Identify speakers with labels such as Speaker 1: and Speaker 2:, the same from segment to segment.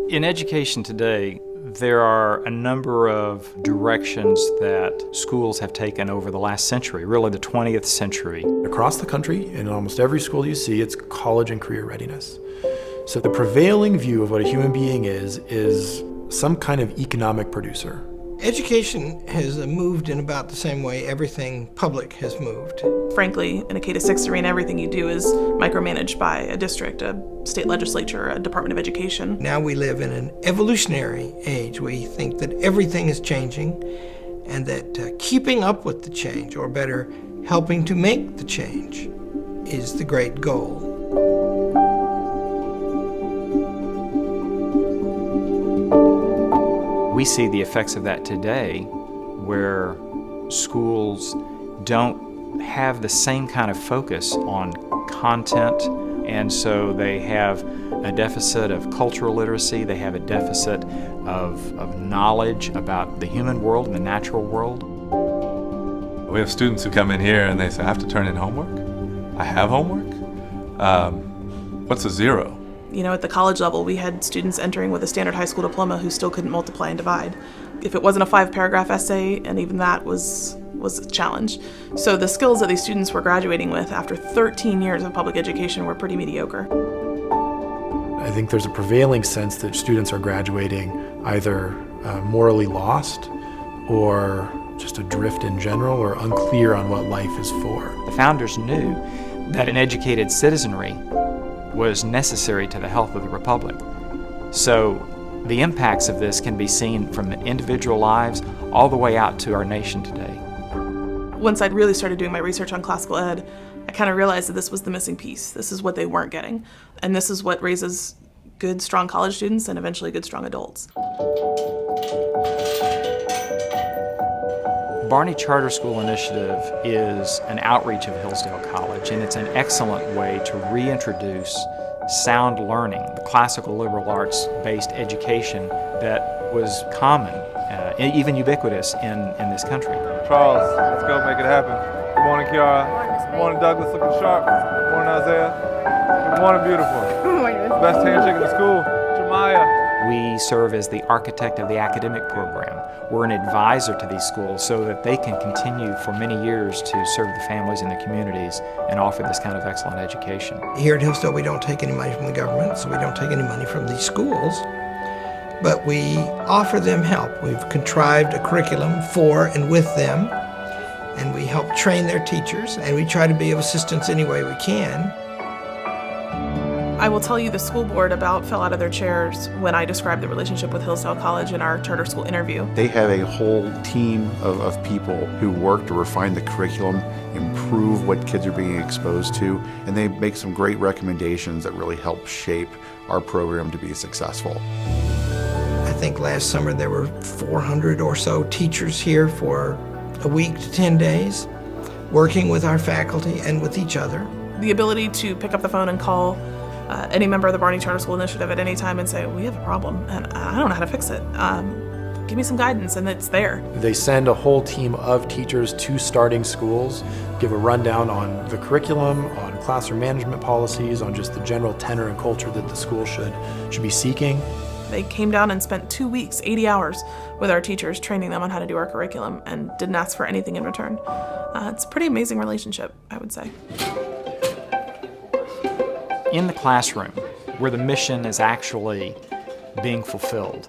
Speaker 1: In education today, there are a number of directions that schools have taken over the last century, really the 20th century.
Speaker 2: Across the country, in almost every school you see, it's college and career readiness. So the prevailing view of what a human being is some kind of economic producer.
Speaker 3: Education has moved in about the same way everything public has moved.
Speaker 4: Frankly, in a K-6 arena, everything you do is micromanaged by a district, a state legislature, a Department of Education.
Speaker 3: Now we live in an evolutionary age. We think that everything is changing and that keeping up with the change, or better, helping to make the change, is the great goal.
Speaker 1: We see the effects of that today, where schools don't have the same kind of focus on content, and so they have a deficit of cultural literacy, they have a deficit of knowledge about the human world and the natural world.
Speaker 5: We have students who come in here and they say, I have to turn in homework? I have homework? What's a zero?
Speaker 4: You know, at the college level, we had students entering with a standard high school diploma who still couldn't multiply and divide. If it wasn't a 5-paragraph essay, and even that was a challenge. So the skills that these students were graduating with after 13 years of public education were pretty mediocre.
Speaker 2: I think there's a prevailing sense that students are graduating either morally lost or just adrift in general or unclear on what life is for.
Speaker 1: The founders knew that an educated citizenry was necessary to the health of the Republic. So the impacts of this can be seen from individual lives all the way out to our nation today.
Speaker 4: Once I'd really started doing my research on classical ed, I kind of realized that this was the missing piece. This is what they weren't getting. And this is what raises good, strong college students and eventually good, strong adults.
Speaker 1: Barney Charter School Initiative is an outreach of Hillsdale College, and it's an excellent way to reintroduce sound learning, the classical liberal arts-based education that was common, even ubiquitous in this country.
Speaker 5: Charles, let's go make it happen. Good morning, Kiara. Good morning, Douglas, looking sharp. Good morning, Isaiah. Good morning, beautiful. Best handshake in the school, Jemiah.
Speaker 1: We serve as the architect of the academic program. We're an advisor to these schools so that they can continue for many years to serve the families and the communities and offer this kind of excellent education.
Speaker 3: Here at Hillsdale, we don't take any money from the government, so we don't take any money from these schools, but we offer them help. We've contrived a curriculum for and with them, and we help train their teachers, and we try to be of assistance any way we can.
Speaker 4: I will tell you the school board about fell out of their chairs when I described the relationship with Hillsdale College in our charter school interview.
Speaker 6: They have a whole team of people who work to refine the curriculum, improve what kids are being exposed to, and they make some great recommendations that really help shape our program to be successful.
Speaker 3: I think last summer there were 400 or so teachers here for a week to 10 days, working with our faculty and with each other.
Speaker 4: The ability to pick up the phone and call any member of the Barney Charter School Initiative at any time and say, we have a problem and I don't know how to fix it. Give me some guidance, and it's there.
Speaker 2: They send a whole team of teachers to starting schools, give a rundown on the curriculum, on classroom management policies, on just the general tenor and culture that the school should be seeking.
Speaker 4: They came down and spent 2 weeks, 80 hours with our teachers, training them on how to do our curriculum, and didn't ask for anything in return. It's a pretty amazing relationship, I would say.
Speaker 1: In the classroom, where the mission is actually being fulfilled,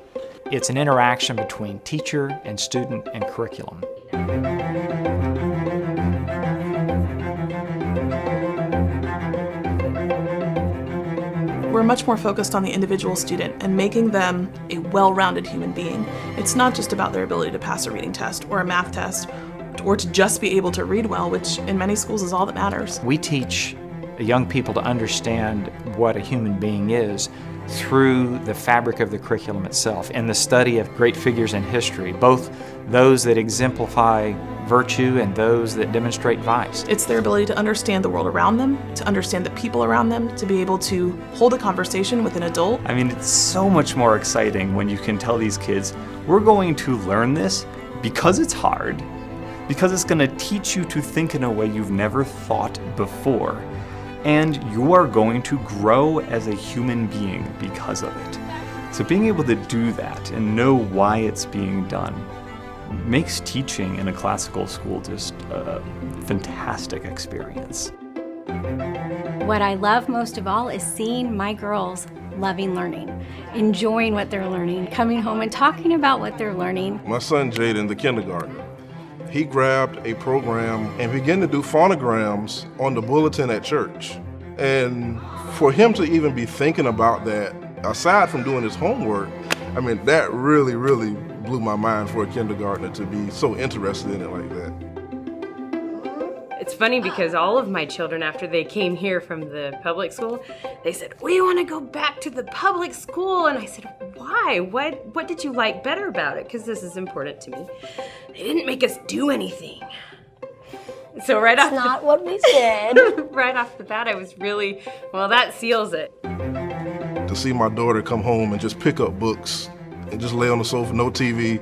Speaker 1: it's an interaction between teacher and student and curriculum.
Speaker 4: We're much more focused on the individual student and making them a well-rounded human being. It's not just about their ability to pass a reading test or a math test or to just be able to read well, which in many schools is all that matters.
Speaker 1: We teach young people to understand what a human being is through the fabric of the curriculum itself and the study of great figures in history, both those that exemplify virtue and those that demonstrate vice.
Speaker 4: It's their ability to understand the world around them, to understand the people around them, to be able to hold a conversation with an adult.
Speaker 7: I mean, it's so much more exciting when you can tell these kids, we're going to learn this because it's hard, because it's going to teach you to think in a way you've never thought before. And you are going to grow as a human being because of it. So being able to do that and know why it's being done makes teaching in a classical school just a fantastic experience.
Speaker 8: What I love most of all is seeing my girls loving learning, enjoying what they're learning, coming home and talking about what they're learning.
Speaker 9: My son Jaden, the kindergartner, he grabbed a program and began to do phonograms on the bulletin at church. And for him to even be thinking about that, aside from doing his homework, I mean, that really, really blew my mind for a kindergartner to be so interested in it like that.
Speaker 10: It's funny because all of my children, after they came here from the public school, they said, we want to go back to the public school. And I said, why? What did you like better about it? Because this is important to me. They didn't make us do anything. So
Speaker 11: That's not what we said.
Speaker 10: Right off the bat, I was really, well, that seals it.
Speaker 9: To see my daughter come home and just pick up books and just lay on the sofa, no TV,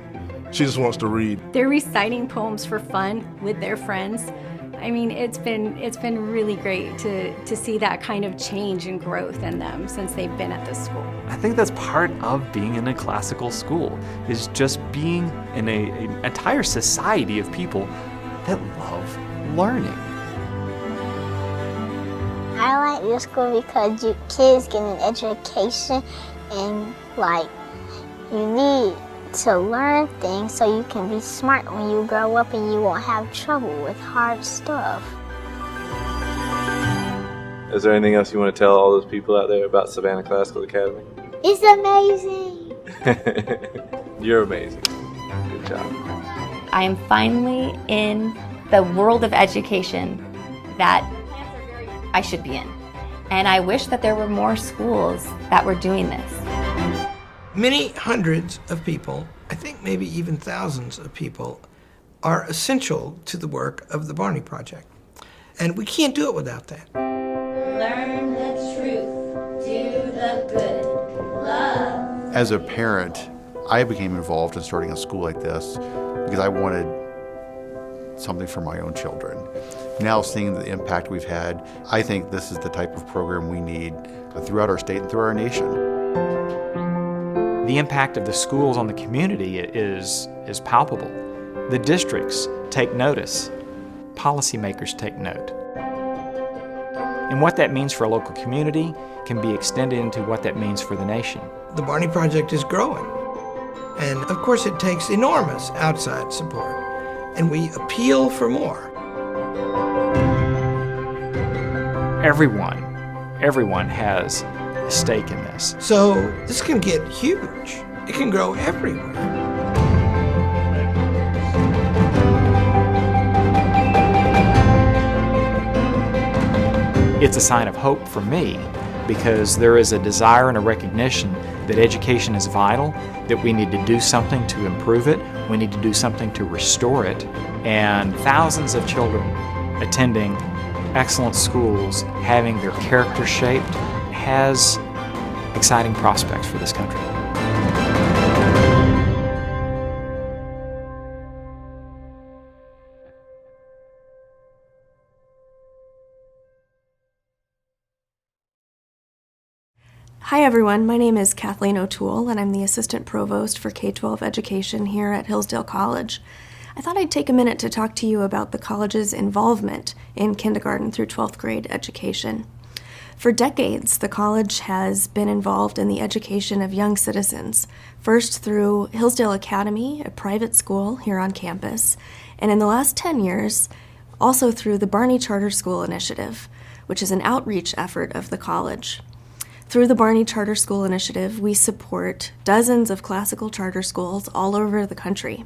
Speaker 9: she just wants to read.
Speaker 8: They're reciting poems for fun with their friends. I mean, it's been really great to see that kind of change and growth in them since they've been at this school.
Speaker 7: I think that's part of being in a classical school, is just being in an entire society of people that love learning.
Speaker 11: I like this school because kids get an education and you need to learn things so you can be smart when you grow up and you won't have trouble with hard stuff.
Speaker 5: Is there anything else you want to tell all those people out there about Savannah Classical Academy?
Speaker 11: It's amazing.
Speaker 5: You're amazing. Good job.
Speaker 12: I am finally in the world of education that I should be in. And I wish that there were more schools that were doing this.
Speaker 3: Many hundreds of people, I think maybe even thousands of people, are essential to the work of the Barney Project. And we can't do it without that.
Speaker 13: Learn the truth, do the good, love.
Speaker 6: As a parent, I became involved in starting a school like this because I wanted something for my own children. Now seeing the impact we've had, I think this is the type of program we need throughout our state and throughout our nation.
Speaker 1: The impact of the schools on the community is palpable. The districts take notice. Policymakers take note. And what that means for a local community can be extended into what that means for the nation.
Speaker 3: The Barney Project is growing. And of course it takes enormous outside support. And we appeal for more.
Speaker 1: Everyone has a stake in this.
Speaker 3: So this can get huge. It can grow everywhere.
Speaker 1: It's a sign of hope for me because there is a desire and a recognition that education is vital, that we need to do something to improve it, we need to do something to restore it, and thousands of children attending excellent schools, having their character shaped, has exciting prospects for this country.
Speaker 14: Hi everyone, my name is Kathleen O'Toole and I'm the Assistant Provost for K-12 Education here at Hillsdale College. I thought I'd take a minute to talk to you about the college's involvement in kindergarten through 12th grade education. For decades, the college has been involved in the education of young citizens, first through Hillsdale Academy, a private school here on campus, and in the last 10 years, also through the Barney Charter School Initiative, which is an outreach effort of the college. Through the Barney Charter School Initiative, we support dozens of classical charter schools all over the country.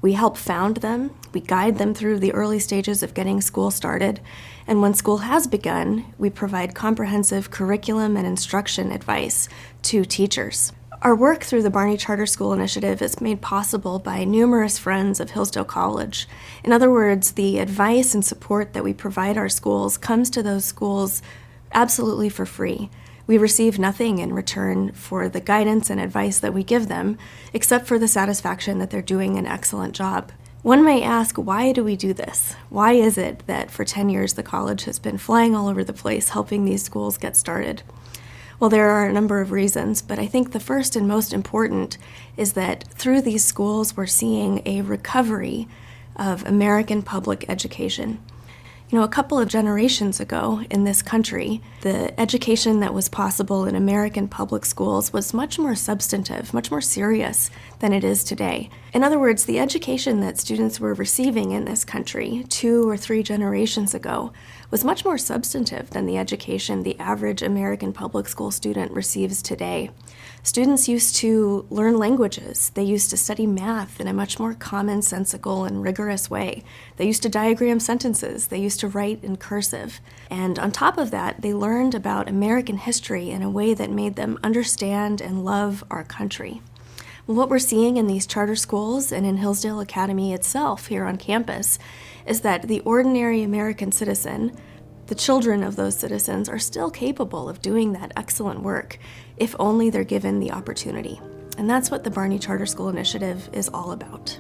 Speaker 14: We help found them, we guide them through the early stages of getting school started, and when school has begun, we provide comprehensive curriculum and instruction advice to teachers. Our work through the Barney Charter School Initiative is made possible by numerous friends of Hillsdale College. In other words, the advice and support that we provide our schools comes to those schools absolutely for free. We receive nothing in return for the guidance and advice that we give them, except for the satisfaction that they're doing an excellent job. One may ask, why do we do this? Why is it that for 10 years the college has been flying all over the place helping these schools get started? Well, there are a number of reasons, but I think the first and most important is that through these schools we're seeing a recovery of American public education. You know, a couple of generations ago in this country, the education that was possible in American public schools was much more substantive, much more serious than it is today. In other words, the education that students were receiving in this country 2 or 3 generations ago was much more substantive than the education the average American public school student receives today. Students used to learn languages. They used to study math in a much more commonsensical and rigorous way. They used to diagram sentences. They used to write in cursive. And on top of that, they learned about American history in a way that made them understand and love our country. Well, what we're seeing in these charter schools and in Hillsdale Academy itself here on campus is that the ordinary American citizen, the children of those citizens, are still capable of doing that excellent work if only they're given the opportunity. And that's what the Barney Charter School Initiative is all about.